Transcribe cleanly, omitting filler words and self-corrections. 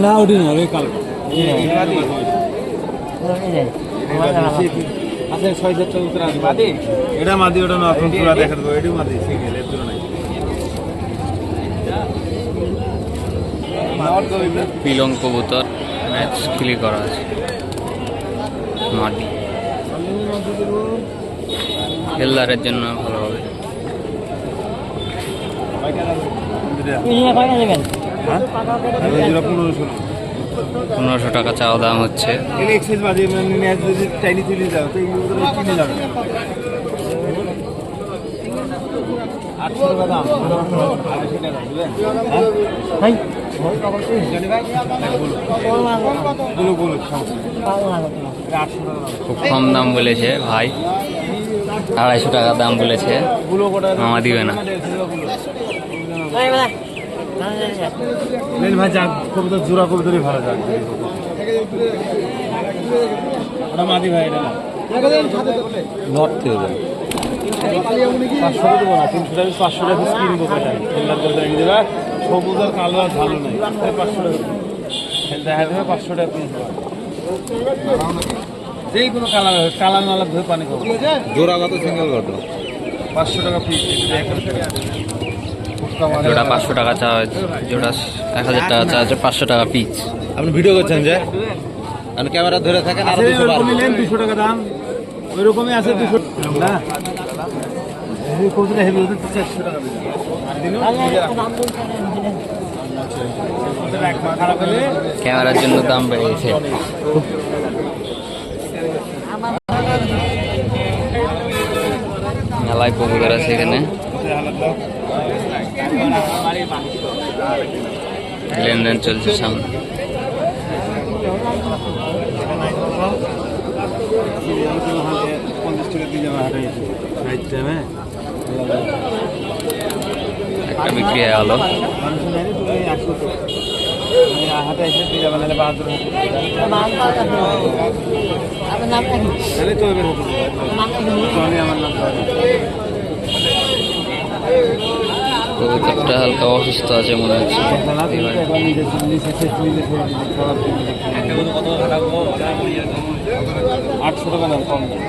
না ওটি না ওই কালো আচ্ছা 6,000 টাকা আছে মাদি এটা মাদি ওটা না এখন পুরো দেখা দেবো এটাই মাদি সিঙ্গেল এর জন্য নাই পিলং কবুতর ম্যাচ খিলি করা আছে মাটি হেলদারের জন্য ভালো হবে। 1500 টাকা চাওয়া দাম হচ্ছে। খুব কম দাম বলেছে ভাই, 250 টাকা দাম বলেছে, মামা দিবে না। ভাই যাক কবুতর জোড়া কবুতরই ভালো যাক ওটা মাদি ভাই এটা নট থেকে যায় 500 দেবো না 300 টাকা 500 টাকা কিনবো কটা খেলার কবুতর এনে দেবা সবুজের কালো আর ভালো নাই 500 টাকা দেখা দেবে 500 টাকা পিস যেই কোনো কালার কালার নালা ধরে পানি খাবো জোড়া কত সিঙ্গেল কত 500 টাকা পিস জোড়া 500 টাকা চাওয়া হয়েছে, জোড়া 1000 টাকা চাওয়া হচ্ছে, 500 টাকা পিস। আপনি ভিডিও করছেন যে আপনি ক্যামেরা ধরে থাকেন আর 200 টাকা দাম ওই রকমই আছে 200 না এই কোনটা হেভি হতে 400 টাকা দিবেন ক্যামেরার জন্য দাম বেড়ে গেছে। মেলায় কবুতর আছে এখানে, লেনদেন চলছে সামনে। একটা বিক্রি হয়ে গেল। কবুতরটা হালকা অসুস্থ আছে মনে হচ্ছে। 800 টাকা দাম কম দাম